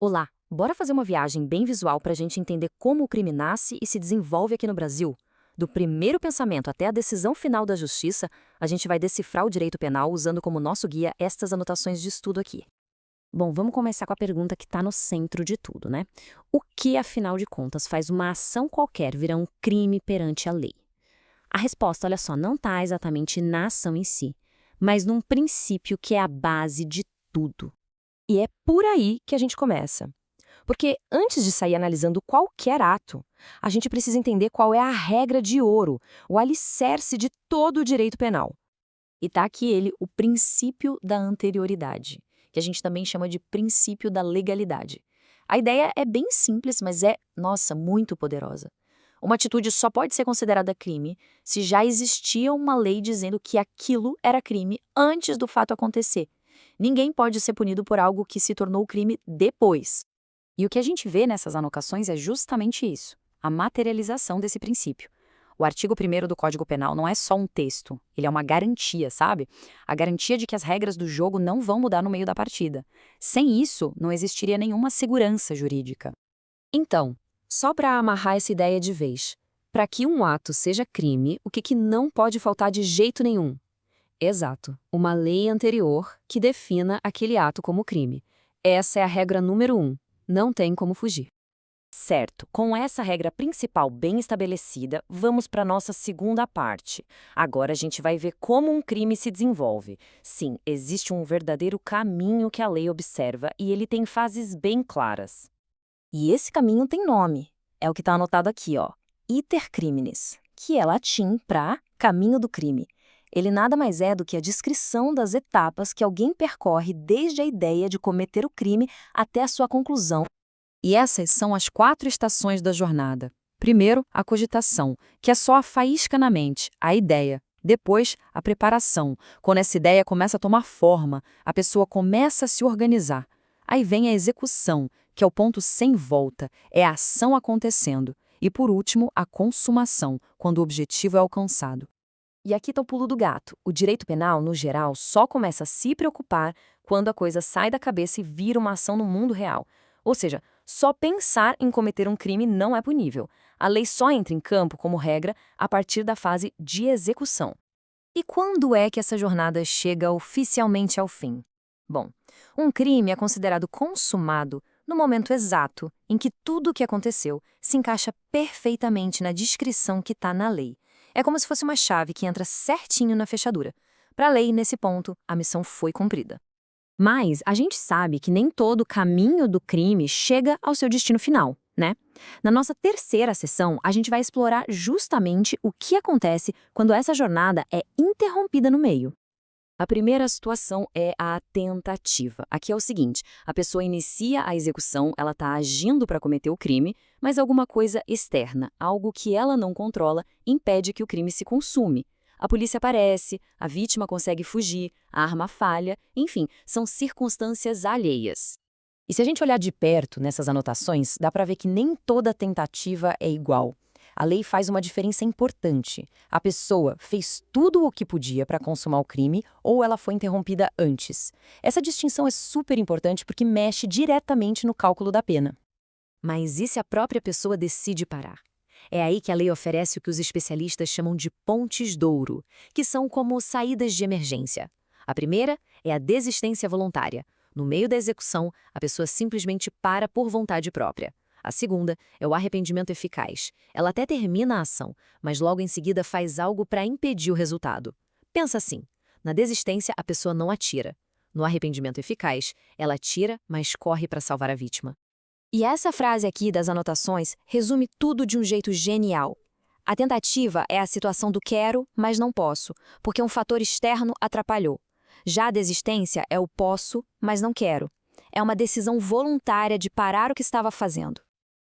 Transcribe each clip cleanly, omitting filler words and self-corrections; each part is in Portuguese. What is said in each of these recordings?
Olá, bora fazer uma viagem bem visual para a gente entender como o crime nasce e se desenvolve aqui no Brasil? Do primeiro pensamento até a decisão final da justiça, a gente vai decifrar o direito penal usando como nosso guia estas anotações de estudo aqui. Bom, vamos começar com a pergunta que está no centro de tudo, né? O que, afinal de contas, faz uma ação qualquer virar um crime perante a lei? A resposta, olha só, não está exatamente na ação em si, mas num princípio que é a base de tudo. E é por aí que a gente começa. Porque antes de sair analisando qualquer ato, a gente precisa entender qual é a regra de ouro, o alicerce de todo o direito penal. E tá aqui ele, o princípio da anterioridade, que a gente também chama de princípio da legalidade. A ideia é bem simples, mas é, nossa, muito poderosa. Uma atitude só pode ser considerada crime se já existia uma lei dizendo que aquilo era crime antes do fato acontecer. Ninguém pode ser punido por algo que se tornou crime depois. E o que a gente vê nessas anotações é justamente isso, a materialização desse princípio. O artigo 1º do Código Penal não é só um texto, ele é uma garantia, sabe? A garantia de que as regras do jogo não vão mudar no meio da partida. Sem isso, não existiria nenhuma segurança jurídica. Então, só para amarrar essa ideia de vez, para que um ato seja crime, o que não pode faltar de jeito nenhum? Exato, uma lei anterior que defina aquele ato como crime. Essa é a regra número 1. Não tem como fugir. Certo, com essa regra principal bem estabelecida, vamos para a nossa segunda parte. Agora a gente vai ver como um crime se desenvolve. Sim, existe um verdadeiro caminho que a lei observa e ele tem fases bem claras. E esse caminho tem nome. É o que está anotado aqui, ó. Iter criminis, que é latim para caminho do crime. Ele nada mais é do que a descrição das etapas que alguém percorre desde a ideia de cometer o crime até a sua conclusão. E essas são as 4 estações da jornada. Primeiro, a cogitação, que é só a faísca na mente, a ideia. Depois, a preparação, quando essa ideia começa a tomar forma, a pessoa começa a se organizar. Aí vem a execução, que é o ponto sem volta, é a ação acontecendo. E por último, a consumação, quando o objetivo é alcançado. E aqui está o pulo do gato. O direito penal, no geral, só começa a se preocupar quando a coisa sai da cabeça e vira uma ação no mundo real. Ou seja, só pensar em cometer um crime não é punível. A lei só entra em campo, como regra, a partir da fase de execução. E quando é que essa jornada chega oficialmente ao fim? Bom, um crime é considerado consumado no momento exato em que tudo o que aconteceu se encaixa perfeitamente na descrição que está na lei. É como se fosse uma chave que entra certinho na fechadura. Para a lei, nesse ponto, a missão foi cumprida. Mas a gente sabe que nem todo caminho do crime chega ao seu destino final, né? Na nossa terceira sessão, a gente vai explorar justamente o que acontece quando essa jornada é interrompida no meio. A primeira situação é a tentativa. Aqui é o seguinte, a pessoa inicia a execução, ela está agindo para cometer o crime, mas alguma coisa externa, algo que ela não controla, impede que o crime se consume. A polícia aparece, a vítima consegue fugir, a arma falha, enfim, são circunstâncias alheias. E se a gente olhar de perto nessas anotações, dá para ver que nem toda tentativa é igual. A lei faz uma diferença importante. A pessoa fez tudo o que podia para consumar o crime ou ela foi interrompida antes. Essa distinção é super importante porque mexe diretamente no cálculo da pena. Mas e se a própria pessoa decide parar? É aí que a lei oferece o que os especialistas chamam de pontes d'ouro, que são como saídas de emergência. A primeira é a desistência voluntária. No meio da execução, a pessoa simplesmente para por vontade própria. A segunda é o arrependimento eficaz. Ela até termina a ação, mas logo em seguida faz algo para impedir o resultado. Pensa assim, na desistência a pessoa não atira. No arrependimento eficaz, ela atira, mas corre para salvar a vítima. E essa frase aqui das anotações resume tudo de um jeito genial. A tentativa é a situação do quero, mas não posso, porque um fator externo atrapalhou. Já a desistência é o posso, mas não quero. É uma decisão voluntária de parar o que estava fazendo.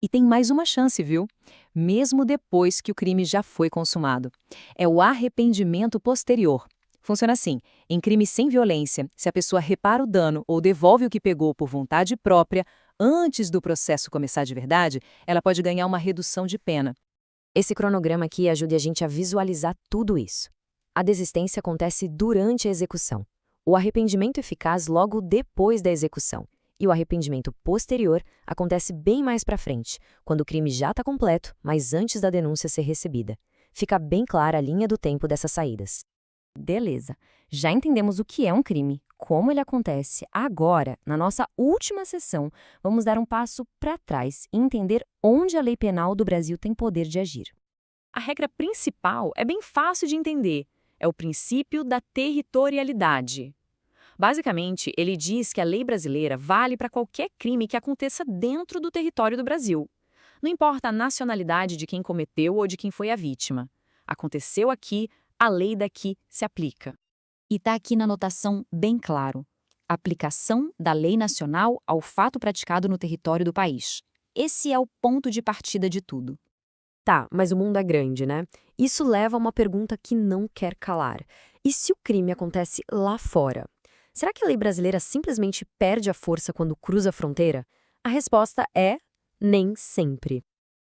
E tem mais uma chance, viu? Mesmo depois que o crime já foi consumado. É o arrependimento posterior. Funciona assim: em crime sem violência, se a pessoa repara o dano ou devolve o que pegou por vontade própria, antes do processo começar de verdade, ela pode ganhar uma redução de pena. Esse cronograma aqui ajuda a gente a visualizar tudo isso. A desistência acontece durante a execução. O arrependimento eficaz logo depois da execução. E o arrependimento posterior acontece bem mais para frente, quando o crime já está completo, mas antes da denúncia ser recebida. Fica bem clara a linha do tempo dessas saídas. Beleza, já entendemos o que é um crime, como ele acontece. Agora, na nossa última sessão, vamos dar um passo para trás e entender onde a lei penal do Brasil tem poder de agir. A regra principal é bem fácil de entender. É o princípio da territorialidade. Basicamente, ele diz que a lei brasileira vale para qualquer crime que aconteça dentro do território do Brasil. Não importa a nacionalidade de quem cometeu ou de quem foi a vítima. Aconteceu aqui, a lei daqui se aplica. E está aqui na anotação bem claro. Aplicação da lei nacional ao fato praticado no território do país. Esse é o ponto de partida de tudo. Tá, mas o mundo é grande, né? Isso leva a uma pergunta que não quer calar. E se o crime acontece lá fora? Será que a lei brasileira simplesmente perde a força quando cruza a fronteira? A resposta é nem sempre.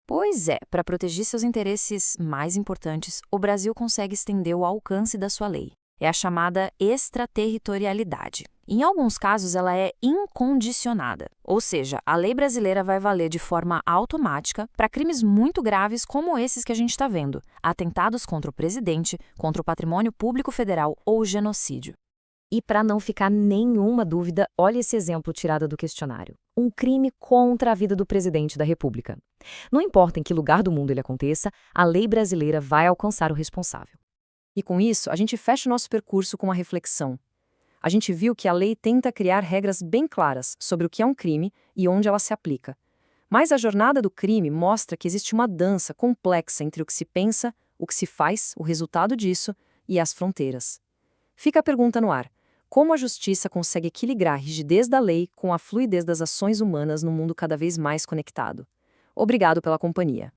Pois é, para proteger seus interesses mais importantes, o Brasil consegue estender o alcance da sua lei. É a chamada extraterritorialidade. Em alguns casos, ela é incondicionada, ou seja, a lei brasileira vai valer de forma automática para crimes muito graves como esses que a gente está vendo, atentados contra o presidente, contra o patrimônio público federal ou genocídio. E para não ficar nenhuma dúvida, olha esse exemplo tirado do questionário. Um crime contra a vida do presidente da República. Não importa em que lugar do mundo ele aconteça, a lei brasileira vai alcançar o responsável. E com isso, a gente fecha o nosso percurso com uma reflexão. A gente viu que a lei tenta criar regras bem claras sobre o que é um crime e onde ela se aplica. Mas a jornada do crime mostra que existe uma dança complexa entre o que se pensa, o que se faz, o resultado disso e as fronteiras. Fica a pergunta no ar. Como a justiça consegue equilibrar a rigidez da lei com a fluidez das ações humanas num mundo cada vez mais conectado? Obrigado pela companhia.